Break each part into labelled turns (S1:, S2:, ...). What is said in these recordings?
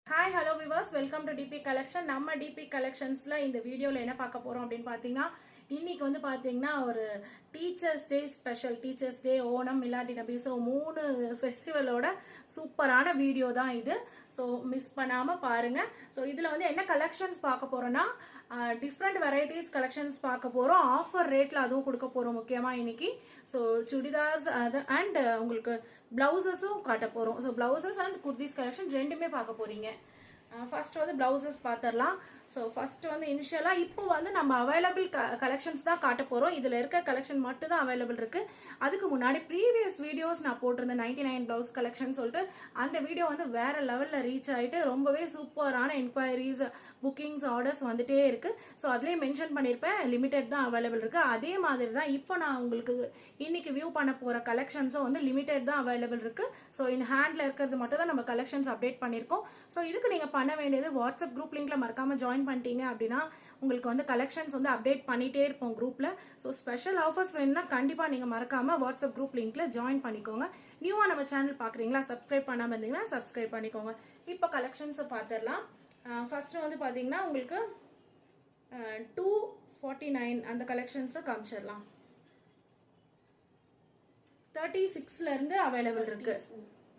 S1: Hi, hello viewers, welcome to DP Collection. நம்ம DP Collectionsல இந்த வீடியோல என்ன பார்க்க போறோம் அப்படின்னு பாத்தீங்கன்னா இன்னைக்கு வந்து பாத்தீங்கன்னா ஒரு teachers day special teachers day Onam Miladi Nabi so 3 ஃபெஸ்டிவலோட சூப்பரான வீடியோ தான் இது. ஸோ மிஸ் பண்ணாம பாருங்க. ஸோ இதுல வந்து என்ன கலெக்ஷன்ஸ் பார்க்க போறோம்னா டிஃப்ரெண்ட் வெரைட்டிஸ் கலெக்ஷன்ஸ் பார்க்க போறோம். ஆஃபர் ரேட்ல அதுவும் கொடுக்க போறோம் முக்கியமா இன்னைக்கு. ஸோ சுடிதார்ஸ் அண்ட் உங்களுக்கு பிளவுசஸும் காட்ட போறோம். So blouses and kurtis collection ரெண்டுமே பார்க்க போறீங்க. ஃபர்ஸ்ட் வந்து பிளவுசஸ் பார்த்துடலாம். ஸோ ஃபர்ஸ்ட் வந்து இனிஷியலா இப்போ வந்து நம்ம அவைலபிள் கலெக்ஷன்ஸ் தான் காட்ட போறோம். இதுல இருக்க கலெக்ஷன் மட்டும் தான் அவைலபிள் இருக்கு. அதுக்கு முன்னாடி ப்ரீவியஸ் வீடியோஸ் நான் போட்டிருந்தேன் 99 பிளவுஸ் கலெக்ஷன் சொல்லிட்டு அந்த வீடியோ வந்து வேற லெவல்ல ரீச் ஆயிட்டு ரொம்பவே சூப்பரான என்கொயரிஸ் புக்கிங்ஸ் ஆர்டர்ஸ் வந்துட்டே இருக்கு. ஸோ அதுலேயே மென்ஷன் பண்ணியிருப்பேன் லிமிடெட் தான் அவைலபிள் இருக்கு. அதே மாதிரி தான் இப்போ நான் உங்களுக்கு இன்னைக்கு வியூ பண்ண போற கலெக்ஷன்ஸும் வந்து லிமிடெட் தான் அவைலபிள் இருக்கு. ஸோ இன் ஹேண்ட்ல இருக்கிறது மட்டும் தான் நம்ம கலெக்ஷன்ஸ் அப்டேட் பண்ணியிருக்கோம். ஸோ இதுக்கு நீங்க பண்ண வேண்டியது வாட்ஸ்அப் குரூப் லிங்க்ல மறக்காம ஜாயின் பண்ணிட்டீங்க அப்படின்னா உங்களுக்கு வந்து கலெக்ஷன்ஸ் வந்து அப்டேட் பண்ணிட்டே இருப்போம் குரூப்ல. ஸோ ஸ்பெஷல் ஆஃபர்ஸ் வேணும்னா கண்டிப்பா நீங்க மறக்காம வாட்ஸ்அப் குரூப் லிங்க்ல ஜாயின் பண்ணிக்கோங்க. நியூவா நம்ம சேனல் பாக்குறீங்களா, சப்ஸ்கிரைப் பண்ணாம இருந்தீங்கன்னா சப்ஸ்கிரைப் பண்ணிக்கோங்க. இப்போ கலெக்ஷன்ஸ் பார்த்துடலாம். ஃபர்ஸ்ட் வந்து பாத்தீங்கன்னா உங்களுக்கு 249 அந்த கலெக்ஷன்ஸை காமிச்சிடலாம். 36ல இருந்து அவைலபிள் இருக்கு.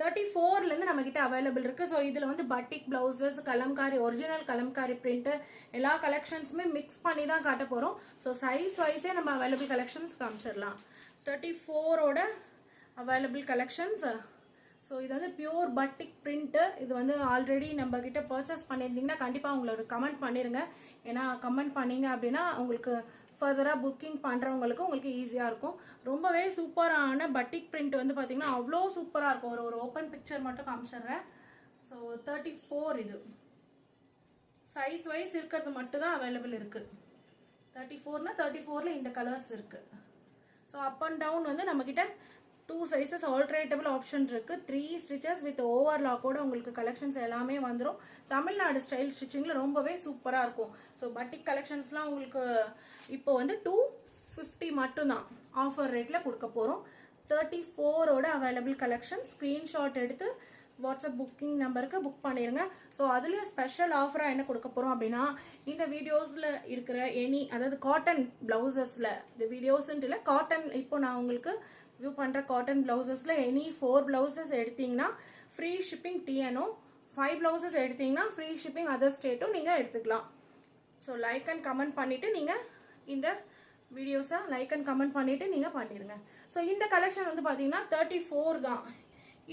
S1: 34ல இருந்து நம்ம கிட்ட அவைலபிள் இருக்கு. ஸோ இதுல வந்து பட்டிக் blouses Kalamkari original Kalamkari print எல்லா கலெக்ஷன்ஸுமே மிக்ஸ் பண்ணி தான் காட்ட போறோம். ஸோ சைஸ் வைஸே நம்ம அவைலபிள் கலெக்ஷன்ஸ் காமிச்சிடலாம். 34ஓட அவைலபிள் கலெக்ஷன்ஸ். ஸோ இது வந்து பியூர் பட்டிக் பிரிண்ட். இது வந்து ஆல்ரெடி நம்ம கிட்ட பர்ச்சேஸ் பண்ணியிருந்தீங்கன்னா கண்டிப்பா உங்களோட கமெண்ட் பண்ணிருங்க. ஏன்னா கமெண்ட் பண்ணீங்க அப்படின்னா உங்களுக்கு ஃபர்தரா புக்கிங் பண்றவங்களுக்கு உங்களுக்கு ஈஸியா இருக்கும். ரொம்பவே சூப்பரான பட்டிக் பிரிண்ட் வந்து பாத்தீங்கன்னா அவ்வளோ சூப்பரா இருக்கும். ஒரு ஓப்பன் பிக்சர் மட்டும் காமிச்சிடுறேன். ஸோ 34 இது சைஸ் வைஸ் இருக்கிறது மட்டும் தான் அவைலபிள் இருக்கு. 34னா 34ல இந்த கலர்ஸ் இருக்கு. ஸோ அப் அண்ட் டவுன் வந்து நம்ம கிட்ட 2 சைசஸ் ஆல்டரேட்டபிள் ஆப்ஷன் இருக்கு. 3 ஸ்டிச்சஸ் வித் ஓவர்லாக்கோட உங்களுக்கு கலெக்ஷன்ஸ் எல்லாமே வந்துடும். தமிழ்நாடு ஸ்டைல் ஸ்டிச்சிங்ல ரொம்பவே சூப்பரா இருக்கும். ஸோ பட்டிக் கலெக்ஷன்ஸ்லாம் உங்களுக்கு இப்போ வந்து 250 மட்டும்தான் ஆஃபர் ரேட்ல கொடுக்க போறோம். 34ஓட அவைலபிள் கலெக்ஷன் ஸ்கிரீன்ஷாட் எடுத்து வாட்ஸ்அப் புக்கிங் நம்பருக்கு புக் பண்ணிருங்க. ஸோ அதுலயும் ஸ்பெஷல் ஆஃபரா என்ன கொடுக்க போறோம் அப்படின்னா இந்த வீடியோஸ்ல இருக்கிற அதாவது காட்டன் பிளவுசஸ்ல இந்த வீடியோஸ்ன்ட்டு இல்லை காட்டன் இப்போ நான் உங்களுக்கு வியூ பண்ற காட்டன் பிளவுசஸ்ல 4 பிளவுசஸ் எடுத்தீங்கன்னா ஃப்ரீ ஷிப்பிங் டிஎனும் 5 பிளவுசஸ் எடுத்தீங்கன்னா ஃப்ரீ ஷிப்பிங் அதர் ஸ்டேட்டும் நீங்க எடுத்துக்கலாம். ஸோ லைக் அண்ட் கமெண்ட் பண்ணிட்டு நீங்க இந்த வீடியோஸை லைக் அண்ட் கமெண்ட் பண்ணிட்டு நீங்க பண்ணிருங்க. ஸோ இந்த கலெக்ஷன் வந்து பாத்தீங்கன்னா 34 தான்.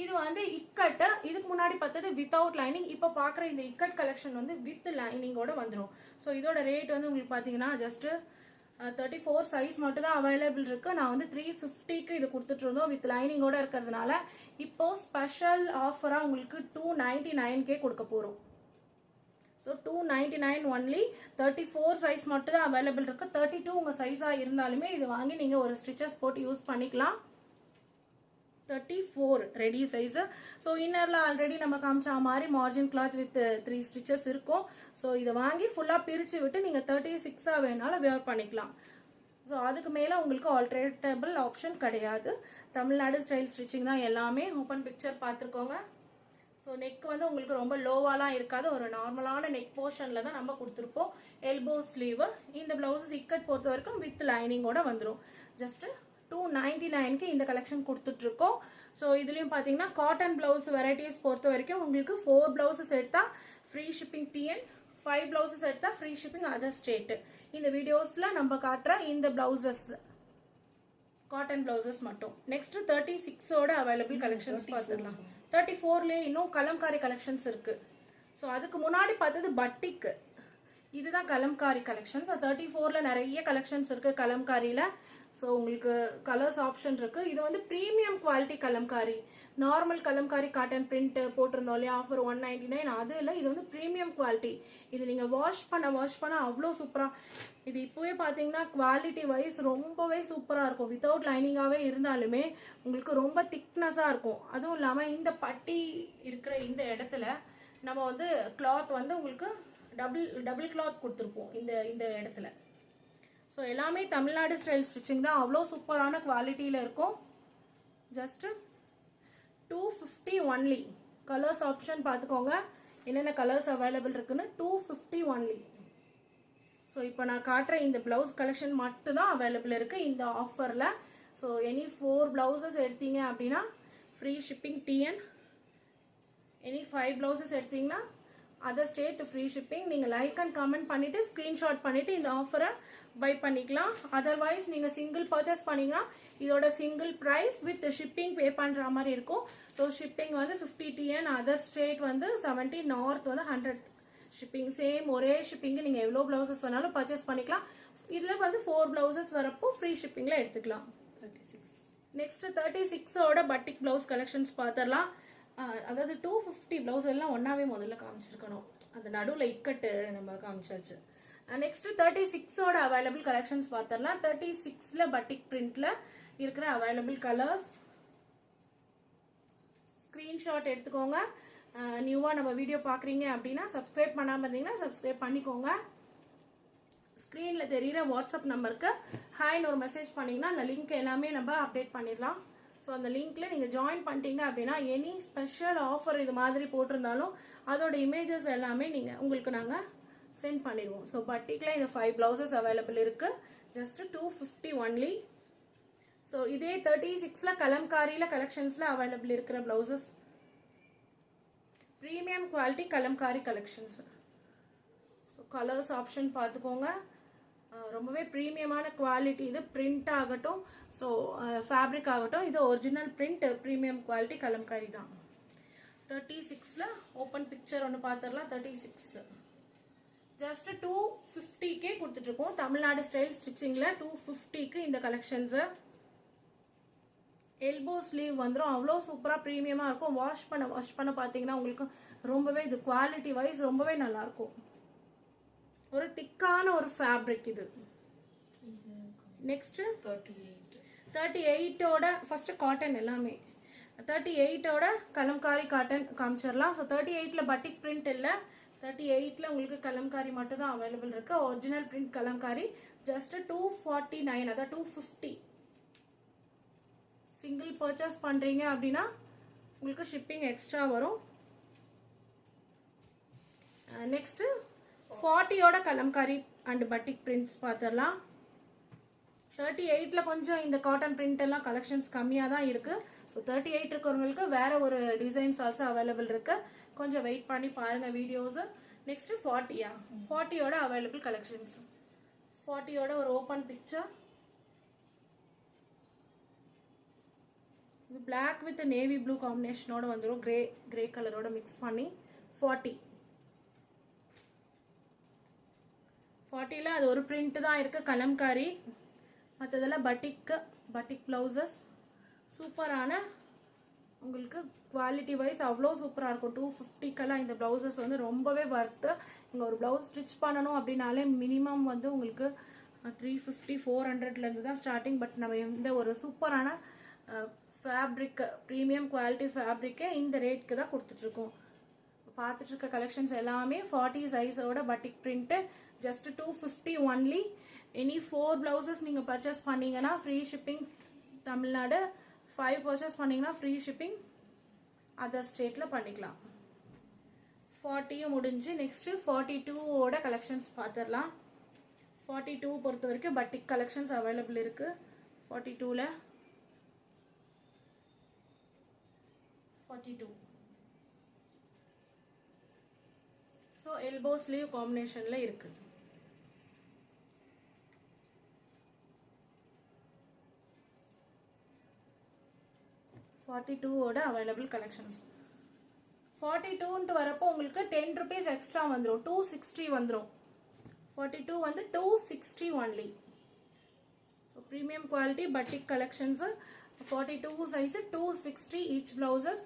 S1: இது வந்து இக்கட். இதுக்கு முன்னாடி பார்த்தது வித்தவுட் லைனிங். இப்போ பாக்குற இந்த இக்கட் கலெக்ஷன் வந்து வித் லைனிங்கோட வந்துடும். ஸோ இதோட ரேட் வந்து உங்களுக்கு பாத்தீங்கன்னா ஜஸ்ட் 34 சைஸ் மட்டும் தான் அவைலபிள் இருக்கு. நான் வந்து 350க்கு இது கொடுத்துட்டு இருந்தோம் வித் லைனிங்கோட இருக்கிறதுனால இப்போ ஸ்பெஷல் ஆஃபரா உங்களுக்கு 299K கொடுக்க போறோம். So 299 only. 34 சைஸ் மட்டும் தான் அவைலபிள் இருக்கு. 32 உங்க சைஸா இருந்தாலுமே இது வாங்கி நீங்க ஒரு ஸ்டிச்சஸ் போட்டு யூஸ் பண்ணிக்கலாம். 34 ரெடி சைஸ். ஸோ இன்னர்ல ஆல்ரெடி நம்ம காமிச்ச மாதிரி மார்ஜின் கிளாத் வித் 3 ஸ்டிச்சஸ் இருக்கும். ஸோ இதை வாங்கி ஃபுல்லா பிரிச்சு விட்டு நீங்க 36ஆ வேணாலும் வேர் பண்ணிக்கலாம். ஸோ அதுக்கு மேல உங்களுக்கு ஆல்டரேட்டபிள் ஆப்ஷன் கிடையாது. தமிழ்நாடு ஸ்டைல் ஸ்டிச்சிங் தான் எல்லாமே. ஓப்பன் பிக்சர் பார்த்துருக்கோங்க. ஸோ நெக் வந்து உங்களுக்கு ரொம்ப லோவாலாம் இருக்காது. ஒரு நார்மலான நெக் போர்ஷன்ல தான் நம்ம கொடுத்துருப்போம். Elbow sleeve. இந்த பிளவுஸ் இக்கட் பொறுத்த வரைக்கும் வித் லைனிங்கோட வந்துடும். ஜஸ்ட் 299க்கு இந்த கலெக்ஷன் கொடுத்துட்டு இருக்கோம். ஸோ இதுலயும் பாத்தீங்கன்னா காட்டன் பிளவுஸ் வெரைட்டிஸ் பொறுத்த வரைக்கும் உங்களுக்கு 4 பிளவுசஸ் எடுத்தா ஃப்ரீ ஷிப்பிங் டிஎன், 5 பிளவுசஸ் எடுத்தா ஃப்ரீ ஷிப்பிங் அதர் ஸ்டேட். இந்த வீடியோஸ்ல நம்ம காட்டுற இந்த பிளவுசஸ் காட்டன் பிளவுசஸ் மட்டும். நெக்ஸ்ட் 36ஓட அவைலபிள் கலெக்ஷன்ஸ் பார்த்துடலாம். 34ல இன்னும் கலம்காரி கலெக்ஷன்ஸ் இருக்கு. ஸோ அதுக்கு முன்னாடி பார்த்தது பட்டிக். இதுதான் கலம்காரி கலெக்ஷன்ஸ். 34ல நிறைய கலெக்ஷன்ஸ் இருக்கு கலம்காரியில. ஸோ உங்களுக்கு கலர்ஸ் ஆப்ஷன் இருக்கு. இது வந்து premium quality Kalamkari. Normal Kalamkari cotton print போட்டிருந்தோம் இல்லையா ஆஃபர் 199 அது இல்லை. இது வந்து பிரீமியம் குவாலிட்டி. இது நீங்க வாஷ் பண்ண அவ்வளோ சூப்பரா. இது இப்பவே பாத்தீங்கன்னா குவாலிட்டி வைஸ் ரொம்பவே சூப்பரா இருக்கும். வித்தவுட் லைனிங்காவே இருந்தாலுமே உங்களுக்கு ரொம்ப திக்னஸா இருக்கும். அதுவும் இல்லாம இந்த பட்டி இருக்கிற இந்த இடத்துல நம்ம வந்து கிளாத் வந்து உங்களுக்கு டபுள் கிளாத் கொடுத்துருப்போம் இந்த இடத்துல. ஸோ எல்லாமே தமிழ்நாடு ஸ்டைல் ஸ்டிச்சிங் தான். அவ்வளோ சூப்பரான குவாலிட்டியில இருக்கும். Just 250 only. கலர்ஸ் ஆப்ஷன் பார்த்துக்கோங்க. என்னென்ன கலர்ஸ் அவைலபிள் இருக்குன்னு 250 ஒன்லி. ஸோ இப்போ நான் காட்டுற இந்த ப்ளவுஸ் கலெக்ஷன் மட்டும்தான் அவைலபிள் இருக்குது இந்த ஆஃபரில். ஸோ எனி 4 ப்ளவுசஸ் எடுத்தீங்க அப்படின்னா free shipping TN. Any 5 blouses எடுத்தீங்கன்னா அதர் ஸ்டேட் ஃப்ரீ ஷிப்பிங். நீங்கள் லைக் அண்ட் கமெண்ட் பண்ணிவிட்டு ஸ்க்ரீன்ஷாட் பண்ணிவிட்டு இந்த ஆஃபரை பை பண்ணிக்கலாம். அதர்வைஸ் நீங்கள் சிங்கிள் பர்ச்சேஸ் பண்ணிங்கன்னா இதோட single price with shipping pay பண்ணுற மாதிரி இருக்கும். ஸோ ஷிப்பிங் வந்து 50 டிஎன், அதர் ஸ்டேட் வந்து 70, நார்த் வந்து 100 ஷிப்பிங். சேம் ஒரே ஷிப்பிங்கு நீங்கள் எவ்வளோ ப்ளவுசஸ் வேணாலும் பர்ச்சேஸ் பண்ணிக்கலாம். இதில் வந்து 4 ப்ளவுசஸ் வரப்போ ஃப்ரீ ஷிப்பிங்கில் எடுத்துக்கலாம். நெக்ஸ்ட் 36ஓட பட்டிக் ப்ளவுஸ் கலெக்ஷன்ஸ் பார்த்துடலாம். அதாவது 250 ப்ளவுஸ் எல்லாம் ஒன்றாவே முதல்ல காமிச்சிருக்கணும், அந்த நடுவில் இக்கட்டு நம்ம காமிச்சாச்சு. நெக்ஸ்ட் 36ஓட அவைலபிள் கலெக்ஷன்ஸ் பார்த்துடலாம். 36ல பட்டிக் பிரிண்ட்ல இருக்கிற அவைலபிள் கலர்ஸ் ஸ்க்ரீன்ஷாட் எடுத்துக்கோங்க. நியூவாக நம்ம வீடியோ பார்க்குறீங்க அப்படின்னா சப்ஸ்கிரைப் பண்ணாமல் இருந்தீங்கன்னா சப்ஸ்கிரைப் பண்ணிக்கோங்க. ஸ்க்ரீனில் தெரிகிற வாட்ஸ்அப் நம்பருக்கு ஹாய்னு ஒரு மெசேஜ் பண்ணிங்கன்னா அந்த லிங்க் எல்லாமே நம்ம அப்டேட் பண்ணிடலாம். ஸோ அந்த லிங்க்கில் நீங்கள் ஜாயின் பண்ணிட்டீங்க அப்படின்னா எனி ஸ்பெஷல் ஆஃபர் இது மாதிரி போட்டிருந்தாலும் அதோட இமேஜஸ் எல்லாமே உங்களுக்கு நாங்கள் சென்ட் பண்ணிடுவோம். ஸோ பட்டிக்கில் இந்த 5 ப்ளவுசஸ் அவைலபிள் இருக்குது, ஜஸ்ட் 250 ஒன்லி. ஸோ இதே 36ல கலம்காரியில் கலெக்ஷன்ஸில் அவைலபிள் இருக்கிற blouses premium quality Kalamkari collections. So colours option பார்த்துக்கோங்க. ரொம்பவே ப்ரீமியமான குவாலிட்டி இது. பிரிண்ட் ஆகட்டும், ஸோ ஃபேப்ரிக் ஆகட்டும், இது original print premium quality Kalamkari தான். 36ல ஓப்பன் பிக்சர் ஒன்று பார்த்துடலாம். 36 ஜஸ்ட் 250க்கே கொடுத்துட்ருக்கோம். தமிழ்நாடு ஸ்டைல் ஸ்டிச்சிங்கில் 250க்கு இந்த கலெக்ஷன்ஸு. எல்போ ஸ்லீவ் வந்துடும், அவ்வளோ சூப்பராக ப்ரீமியமாக இருக்கும். வாஷ் பண்ண பார்த்தீங்கன்னா உங்களுக்கு ரொம்பவே இது குவாலிட்டி வைஸ் ரொம்பவே நல்லாயிருக்கும். ஒரு திக்கான ஒரு ஃபேப்ரிக் இது. நெக்ஸ்ட் 38ஓட ஃபர்ஸ்ட் காட்டன் எல்லாமே 38ஓட கலம்காரி காட்டன் காமிச்சிடலாம். ஸோ 38ல பட்டிக் பிரிண்ட் இல்லை, 38ல உங்களுக்கு கலம்காரி மட்டும் தான் அவைலபிள் இருக்கு. ஒரிஜினல் பிரிண்ட் கலம்காரி ஜஸ்ட் 249, அதான் 250. சிங்கிள் பர்ச்சேஸ் பண்ணுறீங்க அப்படின்னா உங்களுக்கு ஷிப்பிங் எக்ஸ்ட்ரா வரும். நெக்ஸ்ட்டு 40ஓட கலம்காரி அண்ட் பட்டிக் பிரிண்ட்ஸ் பார்த்துடலாம். 38ல கொஞ்சம் இந்த காட்டன் பிரிண்ட் எல்லாம் கலெக்ஷன்ஸ் கம்மியாக தான் இருக்குது. ஸோ 38 இருக்கிறவங்களுக்கு வேற ஒரு டிசைன்ஸ் ஆல்சோ அவைலபிள் இருக்கு. கொஞ்சம் வெயிட் பண்ணி பாருங்க வீடியோஸு. நெக்ஸ்ட் 40ஓட அவைலபிள் கலெக்ஷன்ஸ். 40ஓட ஒரு open picture, black with navy blue காம்பினேஷனோட வந்துடும், கிரே கலரோட மிக்ஸ் பண்ணி 40ல அது ஒரு பிரிண்ட் தான் இருக்கு கலம்காரி. மற்றதெல்லாம் பட்டிக் ப்ளவுசஸ். சூப்பரான உங்களுக்கு குவாலிட்டி வைஸ் அவ்வளோ சூப்பராக இருக்கும். 250க்கெல்லாம் இந்த ப்ளவுசஸ் வந்து ரொம்பவே வர்த்து. இங்கே ஒரு ப்ளவுஸ் ஸ்டிச் பண்ணணும் அப்படின்னாலே மினிமம் வந்து உங்களுக்கு 350 400லேருந்து தான் ஸ்டார்டிங். பட் நம்ம இந்த ஒரு சூப்பரான ஃபேப்ரிக் ப்ரீமியம் குவாலிட்டி ஃபேப்ரிக்கே இந்த ரேட்க்கு தான் கொடுத்துட்ருக்கோம். பார்த்துட்டு இருக்க கலெக்ஷன்ஸ் எல்லாமே 40 சைஸோட batik print just 250 only. Any 4 blouses நீங்கள் பர்ச்சேஸ் பண்ணீங்கன்னா ஃப்ரீ ஷிப்பிங் தமிழ்நாடு, 5 பர்ச்சேஸ் பண்ணீங்கன்னா ஃப்ரீ ஷிப்பிங் அதர் ஸ்டேட்டில் பண்ணிக்கலாம். 40யும் முடிஞ்சு நெக்ஸ்ட்டு 42ஓட கலெக்ஷன்ஸ் பார்த்துடலாம். 42 பொறுத்த வரைக்கும் பட்டிக் கலெக்ஷன்ஸ் அவைலபிள் இருக்குது. 42ல 42 ஸோ எல்போ ஸ்லீவ் காம்பினேஷனில் இருக்கு. ஓட அவைலபிள் கலெக்ஷன்ஸ். 42ன்ட்டு வரப்போ உங்களுக்கு 10 rupees எக்ஸ்ட்ரா வந்துடும், 260 வந்துடும். 42 வந்து 260 only. So premium quality பட்டிக் collections. 42 size 260 each blouses.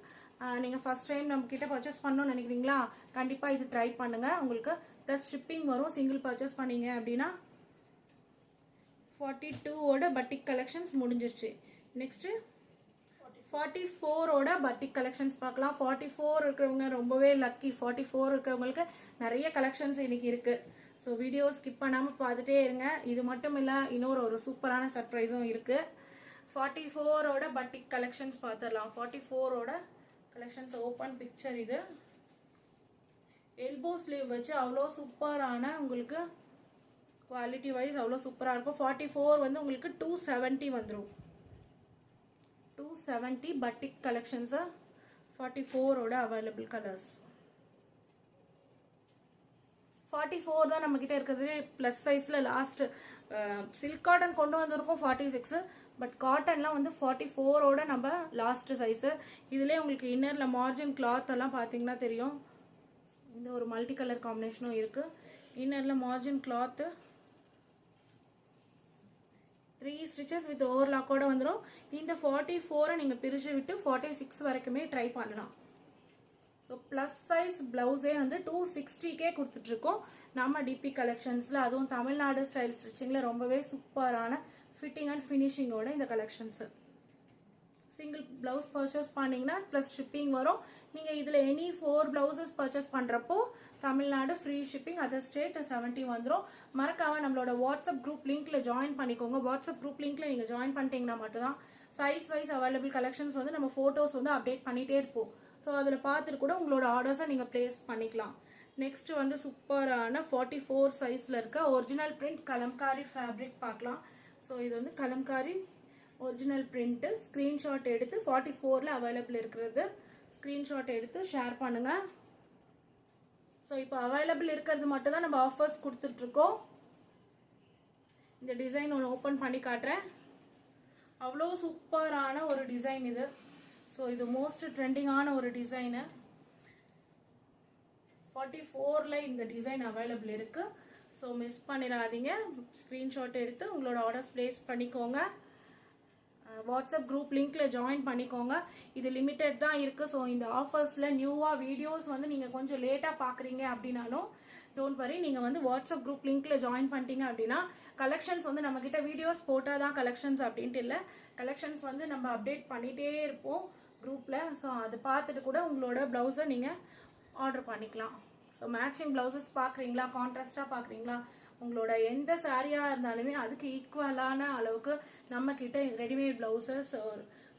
S1: நீங்கள் ஃபர்ஸ்ட் டைம் நம்ம கிட்ட பர்ச்சேஸ் பண்ணணும்னு நினைக்கிறீங்களா, கண்டிப்பாக இது ட்ரை பண்ணுங்கள். உங்களுக்கு ப்ளஸ் ஷிப்பிங் வரும் சிங்கிள் பர்ச்சேஸ் பண்ணீங்க அப்படின்னா. 42ஓட பட்டிக் கலெக்ஷன்ஸ் முடிஞ்சிருச்சு. நெக்ஸ்ட்டு 44ஓட பட்டிக் கலெக்ஷன்ஸ் பார்க்கலாம். 44 இருக்கிறவங்க ரொம்பவே லக்கி. 44 இருக்கிறவங்களுக்கு நிறைய கலெக்ஷன்ஸ் இன்னைக்கு இருக்குது. ஸோ வீடியோ ஸ்கிப் பண்ணாமல் பார்த்துட்டே இருங்க. இது மட்டும் இல்லை, இன்னொரு ஒரு சூப்பரான சர்ப்ரைஸும் இருக்குது. 44ஓட பட்டிக் கலெக்ஷன்ஸ் பார்த்துடலாம். 44ஓட கலெக்ஷன்ஸ் ஓப்பன் பிக்சர் இது. எல்போ ஸ்லீவ் வச்சு அவ்வளோ சூப்பரான உங்களுக்கு குவாலிட்டி வைஸ் அவ்வளோ சூப்பராக இருக்கும். 44 வந்து உங்களுக்கு 270 வந்துடும். 270 பட்டிக் கலெக்ஷன்ஸா 44ஓட அவைலபிள் கலர்ஸ். 44 தான் நம்ம கிட்ட இருக்கிறது பிளஸ் சைஸ்ல. லாஸ்ட் சில்க் காட்டன் கொண்டு வந்திருக்கோம் 46, பட் காட்டன்லாம் வந்து 44ஓட நம்ம லாஸ்ட் சைஸ். இதுலேயே உங்களுக்கு இன்னர்ல மார்ஜின் கிளாத் எல்லாம் பார்த்தீங்கன்னா தெரியும். இந்த ஒரு மல்டி கலர் காம்பினேஷனும் இருக்கு. இன்னர்ல மார்ஜின் கிளாத் 3 ஸ்டிச்சஸ் வித் ஓவர்லாக்கோட வந்துடும். இந்த 44 நீங்கள் பிரித்து விட்டு 46 வரைக்குமே ட்ரை பண்ணலாம். ஸோ ப்ளஸ் சைஸ் ப்ளவுஸே வந்து 260K கொடுத்துட்ருக்கோம் நம்ம டிபி கலெக்ஷன்ஸில். அதுவும் தமிழ்நாடு ஸ்டைல் ஸ்டிச்சிங்கில் ரொம்பவே சூப்பரான ஃபிட்டிங் அண்ட் ஃபினிஷிங்கோட இந்த கலெக்ஷன்ஸு. சிங்கிள் ப்ளவுஸ் பர்ச்சேஸ் பண்ணிங்கன்னா ப்ளஸ் ஷிப்பிங் வரும். நீங்கள் இதில் எனி 4 ப்ளவுசஸ் பர்ச்சேஸ் பண்ணுறப்போ Tamil Nadu free shipping, other state 70 வந்துடும். மறக்காம நம்மளோட வாட்ஸ்அப் குரூப் லிங்க்ல ஜாயின் பண்ணிக்கோங்க. வாட்ஸ்அப் குரூப் லிங்க்ல நீங்கள் ஜாயின் பண்ணிட்டீங்கன்னா மட்டும்தான் சைஸ் வைஸ் அவைலபிள் கலெக்ஷன்ஸ் வந்து நம்ம ஃபோட்டோஸ் வந்து அப்டேட் பண்ணிகிட்டே இருப்போம். ஸோ அதில் பார்த்துட்டு கூட உங்களோட ஆர்டர்ஸை நீங்கள் ப்ளேஸ் பண்ணிக்கலாம். நெக்ஸ்ட் வந்து சூப்பரான 44 சைஸில் இருக்க ஒரிஜினல் பிரிண்ட் கலம்காரி ஃபேப்ரிக் பார்க்கலாம். ஸோ இது வந்து கலம்காரி ஒரிஜினல் பிரிண்ட்டு. ஸ்க்ரீன்ஷாட் எடுத்து 44ல் அவைலபிள் இருக்கிறது ஸ்க்ரீன்ஷாட் எடுத்து ஷேர் பண்ணுங்க. ஸோ இப்போ அவைலபிள் இருக்கிறது மட்டும் தான் நம்ம ஆஃபர்ஸ் கொடுத்துட்ருக்கோம். இந்த டிசைன் ஒன்று ஓப்பன் பண்ணி காட்டுறேன். அவ்வளோ சூப்பரான ஒரு டிசைன் இது. ஸோ இது மோஸ்ட் ட்ரெண்டிங்கான ஒரு டிசைனு. 44ல் இந்த டிசைன் அவைலபிள் இருக்கு. ஸோ மிஸ் பண்ணிடாதீங்க. ஸ்க்ரீன்ஷாட் எடுத்து உங்களோட ஆர்டர்ஸ் பிளேஸ் பண்ணிக்கோங்க. வாட்ஸ்அப் குரூப் லிங்க்ல ஜாயின் பண்ணிக்கோங்க. இது லிமிட்டட் தான் இருக்கு. ஸோ இந்த ஆஃபர்ஸில் நியூவாக வீடியோஸ் வந்து நீங்கள் கொஞ்சம் லேட்டாக பார்க்குறீங்க அப்படின்னாலும் டோன்ட் வரி. நீங்கள் வந்து வாட்ஸ்அப் குரூப் லிங்க்ல ஜாயின் பண்ணிட்டீங்க அப்படின்னா கலெக்ஷன்ஸ் வந்து நம்ம கிட்ட வீடியோஸ் போட்டால் தான் கலெக்ஷன்ஸ் அப்படின்ட்டு இல்லை. கலெக்ஷன்ஸ் வந்து நம்ம அப்டேட் பண்ணிகிட்டே இருப்போம் குரூப்பில். ஸோ அதை பார்த்துட்டு கூட உங்களோட ப்ளவுஸை நீங்கள் ஆர்டர் பண்ணிக்கலாம். ஸோ மேட்சிங் ப்ளவுசஸ் பார்க்குறீங்களா, கான்ட்ராஸ்டாக பார்க்குறீங்களா, உங்களோட எந்த சாரியாக இருந்தாலுமே அதுக்கு ஈக்குவலான அளவுக்கு நம்ம கிட்ட ரெடிமேட் ப்ளவுசஸ்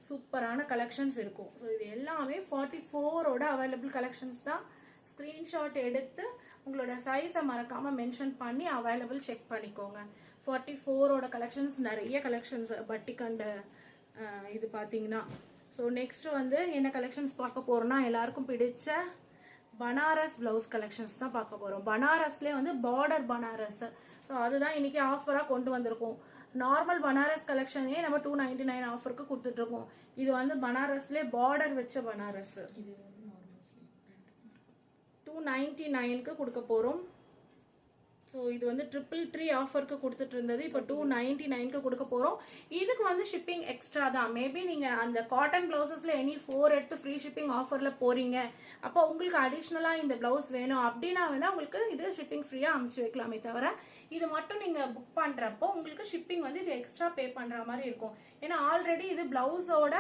S1: சூப்பரான கலெக்ஷன்ஸ் இருக்கும். ஸோ இது எல்லாமே 44ஓட அவைலபிள் கலெக்ஷன்ஸ் தான். ஸ்க்ரீன்ஷாட் எடுத்து உங்களோட சைஸை மறக்காமல் மென்ஷன் பண்ணி அவைலபிள் செக் பண்ணிக்கோங்க. 44ஓட கலெக்ஷன்ஸ் நிறைய கலெக்ஷன்ஸ் பட்டிக் அண்ட் இது பார்த்தீங்கன்னா. ஸோ நெக்ஸ்ட் வந்து என்ன கலெக்ஷன்ஸ் பார்க்க போகிறோம்னா எல்லாருக்கும் பிடிச்ச பனாரஸ் பிளவுஸ் கலெக்ஷன்ஸ் தான் பார்க்க போகிறோம். பனாரஸ்லேயே வந்து பார்டர் பனாரஸ். ஸோ அதுதான் இன்னைக்கு ஆஃபராக கொண்டு வந்திருக்கோம். நார்மல் பனாரஸ் கலெக்ஷனே நம்ம 299 ஆஃபருக்கு கொடுத்துட்ருக்கோம். இது வந்து பனாரஸ்லேயே பார்டர் வச்ச பனாரஸ் 299க்கு கொடுக்க போகிறோம். ஸோ இது வந்து 333 ஆஃபருக்கு கொடுத்துட்டு இருந்தது, இப்போ 299க்கு கொடுக்க போகிறோம். இதுக்கு வந்து ஷிப்பிங் எக்ஸ்ட்ரா தான். மேபி நீங்கள் அந்த காட்டன் ப்ளவுசஸில் எனி 4 எடுத்து ஃப்ரீ ஷிப்பிங் ஆஃபரில் போகிறீங்க, அப்போ உங்களுக்கு அடிஷ்னலாக இந்த ப்ளவுஸ் வேணும் அப்படின்னா வேணால் உங்களுக்கு இது ஷிப்பிங் ஃப்ரீயாக அமுச்சு வைக்கலாமே தவிர இது மட்டும் நீங்கள் புக் பண்ணுறப்போ உங்களுக்கு ஷிப்பிங் வந்து இது எக்ஸ்ட்ரா பே பண்ணுற மாதிரி இருக்கும். ஏன்னா ஆல்ரெடி இது ப்ளவுஸோட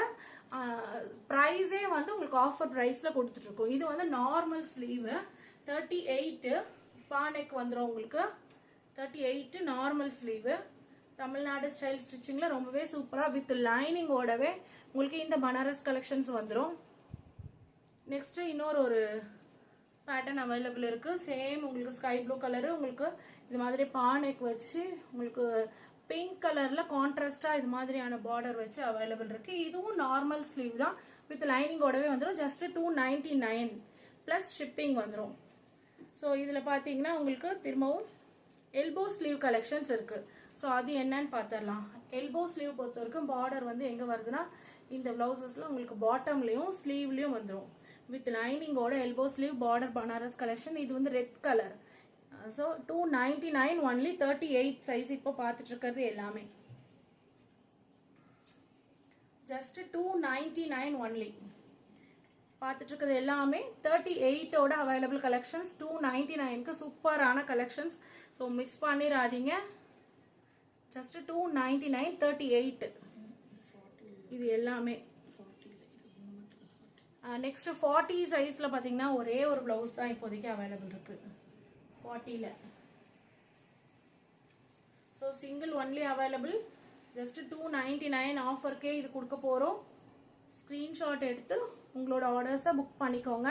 S1: ப்ரைஸே வந்து உங்களுக்கு ஆஃபர் ப்ரைஸில் கொடுத்துட்ருக்கோம். இது வந்து நார்மல் ஸ்லீவு 38 பானெக் வந்துடும் உங்களுக்கு. 38 நார்மல் ஸ்லீவு தமிழ்நாடு ஸ்டைல் ஸ்டிச்சிங்கில் ரொம்பவே சூப்பராக வித் லைனிங்கோடவே உங்களுக்கு இந்த பனாரஸ் கலெக்ஷன்ஸ் வந்துடும். நெக்ஸ்ட் இன்னொரு ஒரு பேட்டர்ன் அவைலபிள் இருக்குது. சேம் உங்களுக்கு ஸ்கை ப்ளூ கலரு உங்களுக்கு இது மாதிரி பானெக் வச்சு உங்களுக்கு பிங்க் கலரில் கான்ட்ராஸ்டாக இது மாதிரியான பார்டர் வச்சு அவைலபிள் இருக்குது. இதுவும் நார்மல் ஸ்லீவ் தான் வித் லைனிங்கோடவே வந்துடும். ஜஸ்ட் 299 ப்ளஸ் ஷிப்பிங் வந்துடும். ஸோ இதில் பார்த்தீங்கன்னா உங்களுக்கு திரும்பவும் எல்போ ஸ்லீவ் கலெக்ஷன்ஸ் இருக்குது. ஸோ அது என்னன்னு பார்த்துடலாம். எல்போ ஸ்லீவ் பொறுத்த வரைக்கும் பார்டர் வந்து எங்கே வருதுன்னா இந்த ப்ளவுசஸில் உங்களுக்கு பாட்டம்லேயும் ஸ்லீவ்லேயும் வந்துடும் வித் லைனிங்கோட elbow sleeve border Banaras collection. இது வந்து red colour. So 299 only. 38 size இப்போ பார்த்துட்டு இருக்கிறது எல்லாமே ஜஸ்ட் 299 ஒன்லி. பார்த்துட்டு இருக்கிறது எல்லாமே 38ஓட அவைலபிள் கலெக்ஷன்ஸ். 299க்கு சூப்பரான கலெக்ஷன்ஸ். ஸோ மிஸ் பண்ணிடாதீங்க. ஜஸ்ட் 299 38 இது எல்லாமே. நெக்ஸ்ட் 40 சைஸில் பார்த்தீங்கன்னா ஒரே ஒரு ப்ளவுஸ் தான் இப்போதைக்கு அவைலபிள் இருக்கு 40ல். So single only available. Just 299 ஆஃபர்க்கே இது கொடுக்க போகிறோம். ஸ்க்ரீன்ஷாட் எடுத்து உங்களோட ஆர்டர்ஸை புக் பண்ணிக்கோங்க.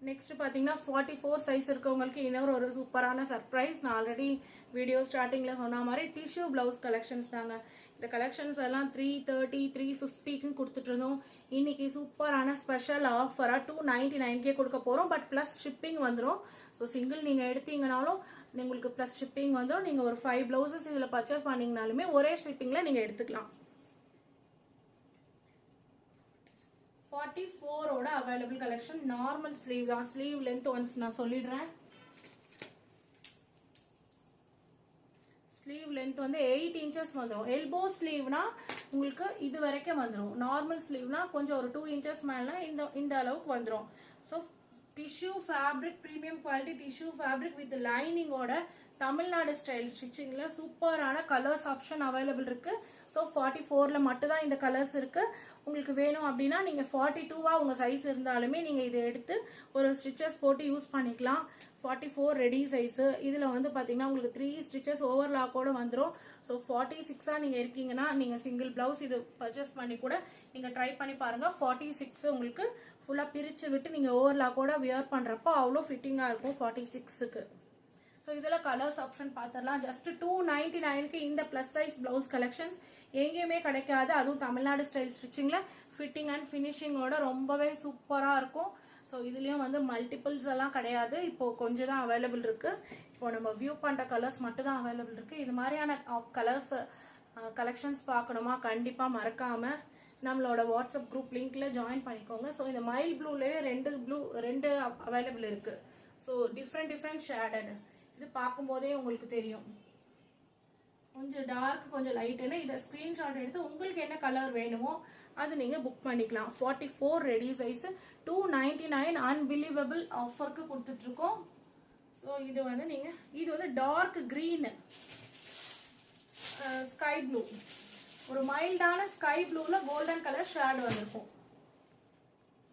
S1: நெக்ஸ்ட் பார்த்தீங்கன்னா 44 சைஸ் இருக்கவங்களுக்கு இன்னொரு ஒரு சூப்பரான சர்ப்ரைஸ். நான் ஆல்ரெடி வீடியோ ஸ்டார்டிங்கில் சொன்ன மாதிரி டிஷ்யூ பிளவுஸ் கலெக்ஷன்ஸ் தாங்க. இந்த கலெக்ஷன்ஸ் எல்லாம் 330 350க்கு கொடுத்துட்டு இருந்தோம். இன்னைக்கு சூப்பரான ஸ்பெஷல் ஆஃபராக 299 கொடுக்க போகிறோம். பட் ப்ளஸ் ஷிப்பிங் வந்துடும். ஸோ சிங்கிள் நீங்கள் எடுத்தீங்கனாலும் உங்களுக்கு ப்ளஸ் ஷிப்பிங் வந்துடும். நீங்கள் ஒரு 5 பிளவுசஸ் இதில் பர்ச்சேஸ் பண்ணிங்கனாலுமே ஒரே ஷிப்பிங்கில் நீங்கள் எடுத்துக்கலாம். 44ஓட அவைலபிள் கலெக்ஷன். நார்மல் ஸ்லீவ் தான். ஸ்லீவ் லென்த் ஒன்ஸ் நான் சொல்லிடுறேன். ஸ்லீவ் லென்த் வந்து 8 இன்ச்சஸ் வந்துடும். எல்போ ஸ்லீவ்னா உங்களுக்கு இது வரைக்கும் வந்துடும். நார்மல் ஸ்லீவ்னா கொஞ்சம் ஒரு 2 இன்ச்சஸ் மேலே இந்த அளவுக்கு வந்துடும். So tissue fabric, premium quality tissue fabric with லைனிங்கோட தமிழ்நாடு ஸ்டைல் ஸ்டிச்சிங்கில் சூப்பரான கலர்ஸ் ஆப்ஷன் அவைலபிள் இருக்கு. ஸோ 44ல மட்டும்தான் இந்த கலர்ஸ் இருக்கு. உங்களுக்கு வேணும் அப்படின்னா நீங்கள் 42வா உங்கள் சைஸ் இருந்தாலுமே நீங்கள் இதை எடுத்து ஒரு ஸ்டிச்சஸ் போட்டு யூஸ் பண்ணிக்கலாம். 44 ரெடி சைஸு. இதில் வந்து பார்த்தீங்கன்னா உங்களுக்கு 3 ஸ்டிச்சஸ் ஓவர்லாக்கோட வந்துடும். ஸோ 46ஆ நீங்கள் இருக்கீங்கன்னா நீங்கள் சிங்கிள் ப்ளவுஸ் இது பர்ச்சேஸ் பண்ணி கூட நீங்கள் ட்ரை பண்ணி பாருங்கள். 46 உங்களுக்கு ஃபுல்லாக பிரித்து விட்டு நீங்கள் ஓவர்லாக்கோட வியர் பண்ணுறப்போ அவ்வளோ ஃபிட்டிங்காக இருக்கும் 46க்கு. ஸோ இதில் கலர்ஸ் ஆப்ஷன் பார்த்துடலாம். ஜஸ்ட் 299க்கு இந்த ப்ளஸ் சைஸ் ப்ளவுஸ் கலெக்ஷன்ஸ் எங்கேயுமே கிடைக்காது. அதுவும் தமிழ்நாடு ஸ்டைல் ஸ்டிச்சிங்கில் ஃபிட்டிங் அண்ட் ஃபினிஷிங்கோட ரொம்பவே சூப்பராக இருக்கும். ஸோ இதுலேயும் வந்து மல்டிபிள்ஸ் எல்லாம் கிடையாது. இப்போது கொஞ்சம் தான் அவைலபிள் இருக்குது. இப்போ நம்ம வியூ பண்ணுற கலர்ஸ் மட்டும் தான் அவைலபிள் இருக்குது. இது மாதிரியான கலர்ஸ் கலெக்ஷன்ஸ் பார்க்கணுமா கண்டிப்பாக மறக்காமல் நம்மளோட வாட்ஸ்அப் குரூப் லிங்க்ல ஜாயின் பண்ணிக்கோங்க. ஸோ இந்த மைல் ப்ளூலேயே ரெண்டு அவைலபிள் இருக்குது. So different shaded. இது பார்க்கும்போதே உங்களுக்கு தெரியும். கொஞ்சம் டார்க் கொஞ்சம் லைட்டுன்னு இதை ஸ்க்ரீன்ஷாட் எடுத்து உங்களுக்கு என்ன கலர் வேணுமோ அது நீங்கள் புக் பண்ணிக்கலாம். 44 ரெடி சைஸ் 299 அன்பிலீவபிள் ஆஃபருக்கு கொடுத்துட்ருக்கோம். ஸோ இது வந்து டார்க் க்ரீன் ஸ்கை ப்ளூ, ஒரு மைல்டான ஸ்கை ப்ளூவில் கோல்டன் கலர் ஷேட் வந்திருக்கும்.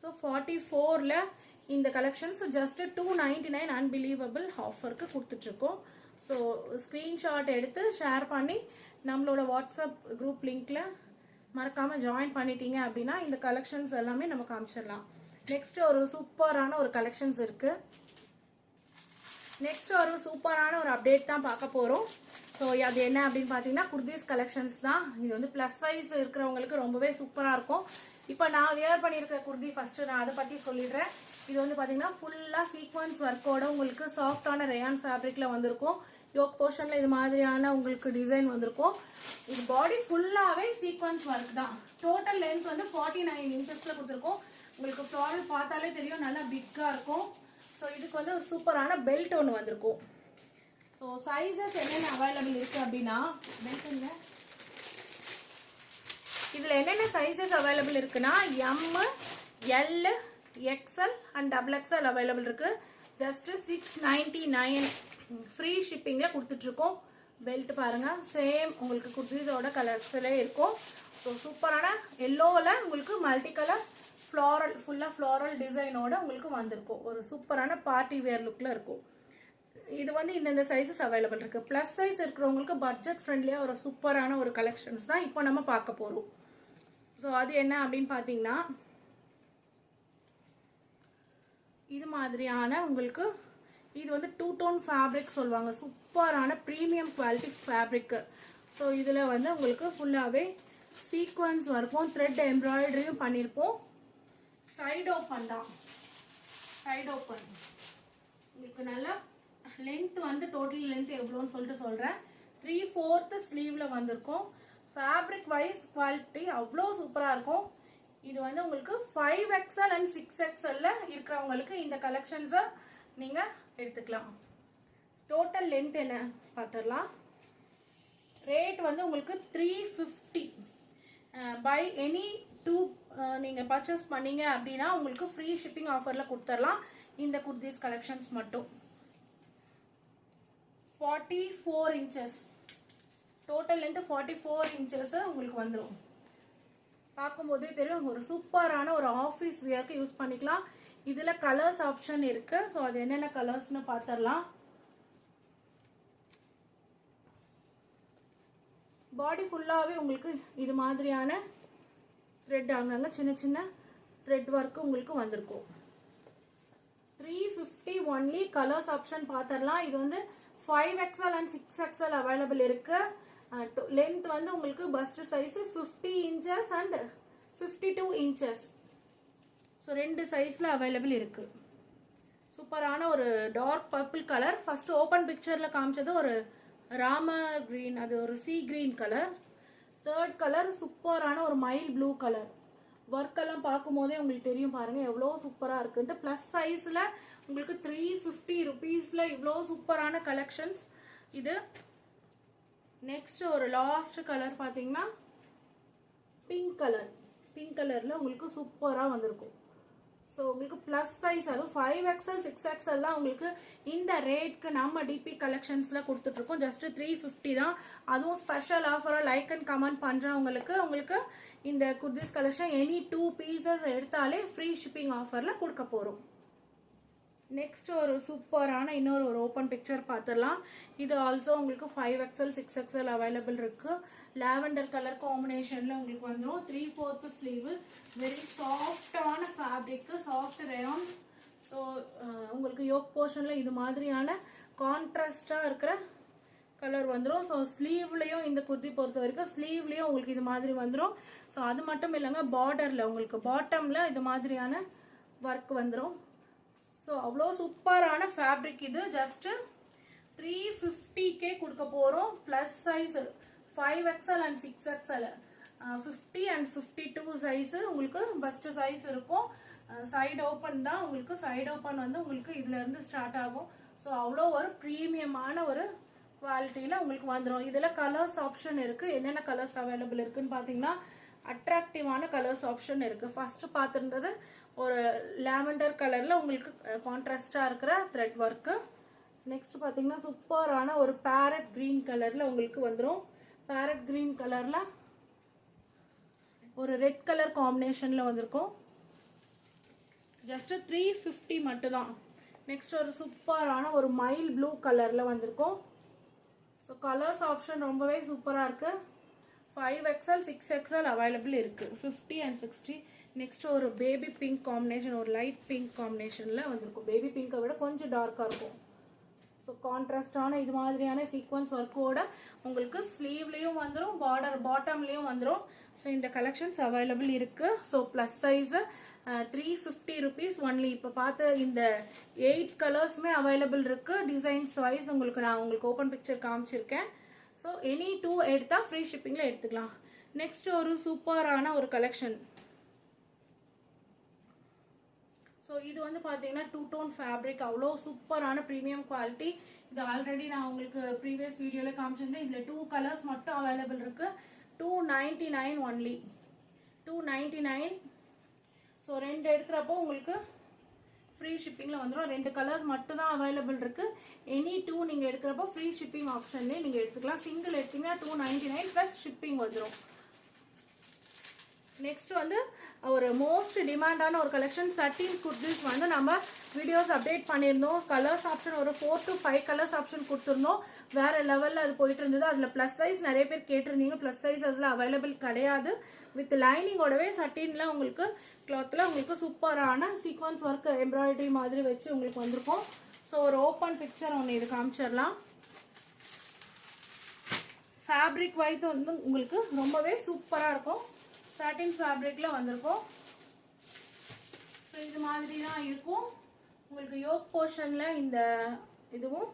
S1: ஸோ 44ல இந்த கலெக்ஷன்ஸ் ஜஸ்ட் 299 அன்பிலீவபிள் ஆஃபருக்கு கொடுத்துட்ருக்கோம். ஸோ ஸ்க்ரீன்ஷாட் எடுத்து ஷேர் பண்ணி நம்மளோட வாட்ஸ்அப் குரூப் லிங்க்ல மறக்காமல் ஜாயின் பண்ணிட்டீங்க அப்படின்னா இந்த கலெக்ஷன்ஸ் எல்லாமே நம்ம காமிச்சிடலாம். நெக்ஸ்ட் ஒரு சூப்பரான ஒரு கலெக்ஷன்ஸ் இருக்கு. நெக்ஸ்ட் ஒரு சூப்பரான ஒரு அப்டேட் தான் பார்க்க போகிறோம். ஸோ அது என்ன அப்படின்னு பார்த்தீங்கன்னா குர்தீஸ் கலெக்ஷன்ஸ் தான். இது வந்து ப்ளஸ் சைஸ் இருக்கிறவங்களுக்கு ரொம்பவே சூப்பராக இருக்கும். இப்போ நான் வியர் பண்ணியிருக்கிற குர்தி ஃபர்ஸ்ட் நான் அதை பற்றி சொல்லிடுறேன். இது வந்து பார்த்தீங்கன்னா ஃபுல்லாக சீக்வன்ஸ் ஒர்க்கோட உங்களுக்கு சாஃப்டான ரேயான் ஃபேப்ரிக்கில் வந்திருக்கும். யோக் போர்ஷனில் இது மாதிரியான உங்களுக்கு டிசைன் வந்திருக்கும். இது பாடி ஃபுல்லாகவே சீக்வன்ஸ் ஒர்க் தான். டோட்டல் லென்த் வந்து 49 இன்ச்சஸில் கொடுத்துருக்கோம். உங்களுக்கு ஃப்ளாரல் பார்த்தாலே தெரியும், நல்லா பிக்காக இருக்கும். ஸோ இதுக்கு வந்து ஒரு சூப்பரான பெல்ட் ஒன்று வந்திருக்கும். ஸோ சைஸஸ் என்னென்ன அவைலபிள் இருக்குது அப்படின்னா பெல்ட் இதில் என்னென்ன சைஸஸ் அவைலபிள் இருக்குன்னா M, L, XL and XXL available இருக்கு. ஜஸ்ட் 699 ஃப்ரீ ஷிப்பிங்கில் கொடுத்துட்ருக்கோம். பெல்ட் பாருங்க, சேம் உங்களுக்கு குர்தீஸோட கலர்ஸ்ல இருக்கும். ஸோ சூப்பரான எல்லோவில் உங்களுக்கு மல்டி கலர் ஃப்ளாரல் ஃபுல்லாக ஃப்ளாரல் டிசைனோட உங்களுக்கு வந்திருக்கும். ஒரு சூப்பரான பார்ட்டி வேர் லுக்கில் இருக்கும். இது வந்து இந்தந்த சைஸஸ் அவைலபிள் இருக்குது. ப்ளஸ் சைஸ் இருக்கிறவங்களுக்கு பட்ஜெட் ஃப்ரெண்ட்லியாக ஒரு சூப்பரான ஒரு கலெக்ஷன்ஸ் தான் இப்போ நம்ம பார்க்க போகிறோம். ஸோ அது என்ன அப்படின்னு பார்த்தீங்கன்னா இது மாதிரியான உங்களுக்கு இது வந்து 2 டோன் ஃபேப்ரிக் சொல்லுவாங்க. சூப்பரான ப்ரீமியம் குவாலிட்டி ஃபேப்ரிக்கு. ஸோ இதில் வந்து உங்களுக்கு ஃபுல்லாகவே சீக்வன்ஸ் வரைக்கும் த்ரெட் எம்ப்ராய்டரியும் பண்ணியிருப்போம். சைடு ஓப்பன் தான். சைடு ஓப்பன் உங்களுக்கு நல்லா லென்த் வந்து டோட்டல் லென்த் எவ்வளோன்னு சொல்லிட்டு சொல்கிறேன். 3/4 ஸ்லீவில் வந்திருக்கும். ஃபேப்ரிக் வைஸ் குவாலிட்டி அவ்வளோ சூப்பராக இருக்கும். இது வந்து உங்களுக்கு 5XL அண்ட் 6XL இருக்கிறவங்களுக்கு இந்த கலெக்ஷன்ஸை நீங்கள் எடுத்துக்கலாம். டோட்டல் லென்த் என்ன பார்த்துடலாம். ரேட் வந்து உங்களுக்கு 350. பை எனி 2 நீங்கள் பர்ச்சேஸ் பண்ணீங்க அப்படின்னா உங்களுக்கு ஃப்ரீ ஷிப்பிங் ஆஃபரில் கொடுத்துடலாம். இந்த குர்தீஸ் கலெக்ஷன்ஸ் மட்டும் 44 இன்ச்சஸ் டோட்டல் லென்த் 44 இன்ச்சஸ் உங்களுக்கு வந்துடும். பார்க்கும்போதே தெரியும், ஒரு சூப்பரான ஒரு ஆஃபீஸ் வியருக்கு யூஸ் பண்ணிக்கலாம். இதில் கலர்ஸ் ஆப்ஷன் இருக்கு. ஸோ அது என்னென்ன கலர்ஸ்னு பார்த்துடலாம். பாடி ஃபுல்லாகவே உங்களுக்கு இது மாதிரியான த்ரெட் அங்கங்கே சின்ன சின்ன த்ரெட் ஒர்க்கு உங்களுக்கு வந்திருக்கும். 350 ஒன்லி. கலர்ஸ் ஆப்ஷன் பார்த்துடலாம். இது வந்து 5XL அண்ட் 6XL அவைலபிள் இருக்கு. லென்த் வந்து உங்களுக்கு bust size 50 inches and 52 inches. So 2 சைஸ்ல அவைலபிள் இருக்கு. சூப்பரான ஒரு dark purple colour. First open பிக்சர்ல காமிச்சது ஒரு ராம கிரீன், அது ஒரு sea green colour. Third colour சூப்பரான ஒரு மைல் ப்ளூ கலர். ஒர்க் எல்லாம் பார்க்கும் போதே உங்களுக்கு தெரியும் பாருங்க எவ்வளோ சூப்பராக இருக்குன்ட்டு. ப்ளஸ் சைஸில் உங்களுக்கு 350 ருபீஸில் இவ்வளோ சூப்பரான கலெக்ஷன்ஸ் இது. நெக்ஸ்ட் ஒரு லாஸ்ட் கலர் பார்த்தீங்கன்னா பிங்க் கலர். பிங்க் கலரில் உங்களுக்கு சூப்பராக வந்திருக்கும். ஸோ உங்களுக்கு ப்ளஸ் சைஸ், அதுவும் 5XL 6XLலாம் உங்களுக்கு இந்த ரேட்க்கு நம்ம டிபி கலெக்ஷன்ஸில் கொடுத்துட்ருக்கோம். ஜஸ்ட் 350 தான். அதுவும் ஸ்பெஷல் ஆஃபராக லைக் அண்ட் கமெண்ட் பண்ணுறவங்களுக்கு உங்களுக்கு இந்த குர்திஸ் கலெக்ஷன் எனி 2 பீசஸ் எடுத்தாலே ஃப்ரீ ஷிப்பிங் ஆஃபரில் கொடுக்க போகிறோம். நெக்ஸ்ட் ஒரு சூப்பரான இன்னொரு ஒரு ஓப்பன் பிக்சர் பார்த்துடலாம். இது ஆல்சோ உங்களுக்கு 5XL 6XL அவைலபிள் இருக்கு. லாவெண்டர் கலர் காம்பினேஷன்ல உங்களுக்கு வந்துடும். 3/4 ஸ்லீவ், வெரி சாஃப்டான ஃபேப்ரிக், சாஃப்ட் ரேயான். ஸோ உங்களுக்கு யோக் போர்ஷன்ல இது மாதிரியான கான்ட்ராஸ்டா இருக்கிற கலர் வந்துடும். ஸோ ஸ்லீவ்லையும் இந்த குர்த்தி பொறுத்த வரைக்கும் ஸ்லீவ்லையும் உங்களுக்கு இது மாதிரி வந்துடும். ஸோ அது மட்டும் இல்லைங்க, பார்டர்ல உங்களுக்கு பாட்டம்ல இது மாதிரியான ஒர்க் வந்துடும். ஸோ அவ்வளோ சூப்பரான ஃபேப்ரிக் இது. ஜஸ்ட் 350K கொடுக்க போகிறோம். Plus size 5XL and 6XL, 50 and 52 size உங்களுக்கு பஸ்ட் சைஸ் இருக்கும். சைடு ஓப்பன் தான் உங்களுக்கு. சைடு ஓப்பன் வந்து உங்களுக்கு இதுலேருந்து ஸ்டார்ட் ஆகும். ஸோ அவ்வளோ ஒரு ப்ரீமியமான ஒரு குவாலிட்டியில் உங்களுக்கு வந்துடும். இதில் கலர்ஸ் ஆப்ஷன் இருக்குது. என்னென்ன கலர்ஸ் அவைலபிள் இருக்குன்னு பார்த்தீங்கன்னா அட்ராக்டிவான கலர்ஸ் ஆப்ஷன் இருக்குது. ஃபர்ஸ்ட் பார்த்துருந்தது ஒரு லாவெண்டர் கலரில் உங்களுக்கு கான்ட்ராஸ்டாக இருக்கிற த்ரெட் ஒர்க்கு. நெக்ஸ்ட் பார்த்தீங்கன்னா சூப்பரான ஒரு பேரட் க்ரீன் கலரில் உங்களுக்கு வந்துடும். பேரட் க்ரீன் கலரில் ஒரு ரெட் கலர் காம்பினேஷனில் வந்திருக்கும். ஜஸ்ட் 350 மட்டும்தான். நெக்ஸ்ட் ஒரு சூப்பரான ஒரு மைல் ப்ளூ கலரில் வந்திருக்கும். ஸோ கலர்ஸ் ஆப்ஷன் ரொம்பவே சூப்பராக இருக்குது. 5XL 6XL அவைலபிள் இருக்குது. 50 அண்ட் 60. நெக்ஸ்ட் ஒரு பேபி பிங்க் காம்பினேஷன், ஒரு லைட் பிங்க் காம்பினேஷனில் வந்திருக்கும். பேபி பிங்கை விட கொஞ்சம் டார்க்காக இருக்கும். ஸோ கான்ட்ராஸ்டான இது மாதிரியான சீக்வன்ஸ் ஒர்க்கோட உங்களுக்கு ஸ்லீவ்லேயும் வந்துடும், பாட்டம்லேயும் வந்துடும். ஸோ இந்த கலெக்ஷன்ஸ் அவைலபிள் இருக்குது. So plus size 350 rupees only. இப்போ பார்த்த இந்த 8 கலர்ஸுமே அவைலபிள் இருக்குது. டிசைன்ஸ் வைஸ் நான் உங்களுக்கு ஓப்பன் பிக்சர் காமிச்சிருக்கேன். ஸோ எனி 2 எடுத்தால் ஃப்ரீ ஷிப்பிங்கில் எடுத்துக்கலாம். நெக்ஸ்ட் ஒரு சூப்பரான ஒரு கலெக்ஷன். ஸோ இது வந்து பார்த்தீங்கன்னா 2 டோன் ஃபேப்ரிக், அவ்வளோ சூப்பரான ப்ரீமியம் குவாலிட்டி. இது ஆல்ரெடி நான் உங்களுக்கு ப்ரீவியஸ் வீடியோவில் காமிச்சிருந்தேன். இதில் 2 கலர்ஸ் மட்டும் அவைலபிள் இருக்குது. 299 ஒன்லி. 299. ஸோ 2 எடுக்கிறப்போ உங்களுக்கு ஃப்ரீ ஷிப்பிங்கில் வந்துடும். 2 கலர்ஸ் மட்டும் தான் அவைலபிள் இருக்குது. எனி 2 நீங்கள் எடுக்கிறப்போ ஃப்ரீ ஷிப்பிங் ஆப்ஷன்லேயே நீங்கள் எடுத்துக்கலாம். சிங்கிள் எடுத்தீங்கன்னா 299 ப்ளஸ் ஷிப்பிங் வந்துடும். நெக்ஸ்ட் வந்து ஒரு மோஸ்ட் டிமாண்டான ஒரு கலெக்ஷன் சட்டின் குர்திஸ் வந்து நம்ம வீடியோஸ் அப்டேட் பண்ணியிருந்தோம். கலர்ஸ் ஆப்ஷன் ஒரு 4 to 5 கலர்ஸ் ஆப்ஷன் கொடுத்துருந்தோம். வேற லெவலில் அது போயிட்டு இருந்தது. அதில் ப்ளஸ் சைஸ் நிறைய பேர் கேட்டிருந்தீங்க. ப்ளஸ் சைஸ் அதில் அவைலபிள் கிடையாது. வித் லைனிங்கோடவே சட்டின்ல உங்களுக்கு கிளாத்தில் உங்களுக்கு சூப்பரான சீக்வன்ஸ் ஒர்க் எம்ப்ராய்டரி மாதிரி வச்சு உங்களுக்கு வந்திருக்கும். ஸோ ஒரு ஓப்பன் பிக்சர் ஒன்று இது காமிச்சிடலாம். ஃபேப்ரிக் வைஸ் வந்து உங்களுக்கு ரொம்பவே சூப்பராக இருக்கும். சாட்டின் ஃபேப்ரிக்கில் வந்திருக்கும். ஸோ இது மாதிரி தான் இருக்கும். உங்களுக்கு யோக் போர்ஷனில் இந்த இதுவும்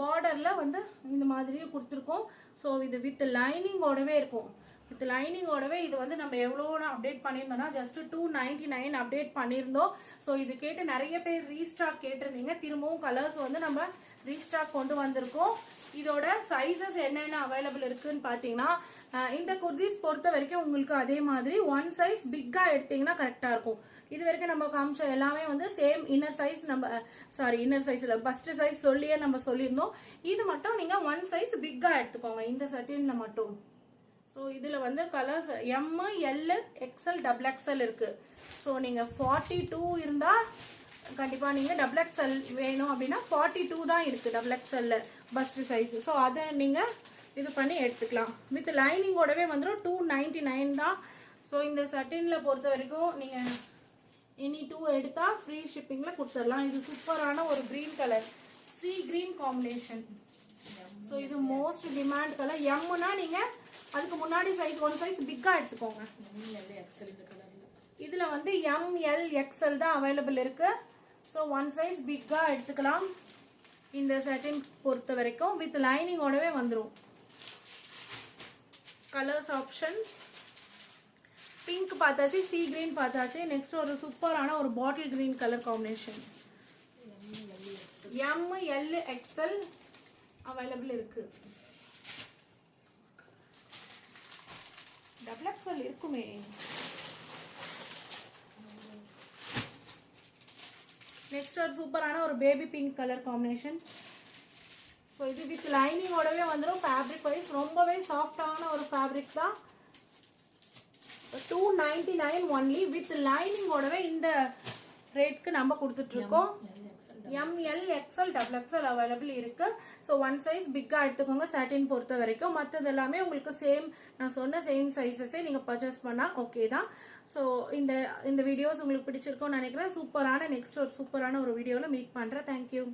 S1: பார்டரில் வந்து இந்த மாதிரியும் கொடுத்துருக்கோம். ஸோ இது வித் லைனிங்கோடவே இருக்கும். வித் லைனிங்கோடவே இது வந்து நம்ம எவ்வளோ அப்டேட் பண்ணியிருந்தோம்னா ஜஸ்ட் 299 அப்டேட் பண்ணியிருந்தோம். ஸோ இது கேட்டு நிறைய பேர் ரீஸ்டாக் கேட்டிருந்தீங்க. திரும்பவும் கலர்ஸ் வந்து நம்ம ரீஸ்டாக் கொண்டு வந்திருக்கோம். இதோட சைஸஸ் என்னென்ன அவைலபிள் இருக்குன்னு பார்த்தீங்கன்னா இந்த குர்திஸ் பொறுத்த வரைக்கும் உங்களுக்கு அதே மாதிரி 1 சைஸ் பிக்காக எடுத்தீங்கன்னா கரெக்டாக இருக்கும். இது வரைக்கும் நம்ம காமிச்ச எல்லாமே வந்து சேம் இன்னர் சைஸ், நம்ம இன்னர் சைஸில் பஸ்ட் சைஸ் சொல்லியே நம்ம சொல்லியிருந்தோம். இது மட்டும் நீங்கள் 1 சைஸ் பிக்காக எடுத்துக்கோங்க இந்த சட்டினில் மட்டும். ஸோ இதில் வந்து colours M, L, XL, XXL இருக்குது. ஸோ நீங்கள் 42 இருந்தால் கண்டிப்பாக நீங்கள் XXL வேணும் அப்படின்னா 42 தான் இருக்குது XXL பஸ்ட் சைஸ். ஸோ அதை நீங்கள் இது பண்ணி எடுத்துக்கலாம். வித் லைனிங்கோடவே வந்துடும். 299 தான். ஸோ இந்த சட்டினில் பொறுத்த வரைக்கும் நீங்கள் எனி 2 எடுத்தா ஃப்ரீ ஷிப்பிங்ல கொடுத்துடலாம். இது சூப்பரான ஒரு green colour, C green combination. So இது மோஸ்ட் டிமாண்ட் கலர். எம்னா நீங்க அதுக்கு முன்னாடி சைஸ் 1 சைஸ் பிக்கா எடுத்துக்கோங்க. இதுல வந்து எம்எல் எக்ஸ்எல் தான் அவைலபிள் இருக்கு. ஸோ 1 சைஸ் பிக்கா எடுத்துக்கலாம். இந்த செட்டின் பொறுத்த வரைக்கும் வித் லைனிங்கோடவே வந்துடும். கலர்ஸ் ஆப்ஷன் பிங்க் பார்த்தாச்சு, சி கிரீன் பார்த்தாச்சு. நெக்ஸ்ட் ஒரு சூப்பரான ஒரு bottle green colour combination. M L XL available இருக்கு. டபுள் எக்ஸ்எல் இருக்குமே. நெக்ஸ்ட் ஒரு சூப்பரான ஒரு baby pink colour combination. So இது வித் லைனிங்கோடவே வந்துடும். ஃபேப்ரிக் வைஸ் ரொம்பவே சாஃப்டான ஒரு ஃபேப்ரிக் தான். 299 ஒன்லி. வித் லைனிங்கோடவே இந்த ரேட்க்கு நம்ம கொடுத்துட்டு இருக்கோம். M L XL double XL available இருக்கு. ஸோ 1 சைஸ் பிக்கா எடுத்துக்கோங்க சாட்டின் பொறுத்த வரைக்கும். மற்றது எல்லாமே உங்களுக்கு சேம், நான் சொன்ன சேம் சைஸஸே நீங்க பர்ச்சேஸ் பண்ணா ஓகே தான். ஸோ இந்த வீடியோஸ் உங்களுக்கு பிடிச்சிருக்கும்னு நினைக்கிறேன். சூப்பரான நெக்ஸ்ட் ஒரு சூப்பரான ஒரு வீடியோவில் மீட் பண்றேன். தேங்க்யூ.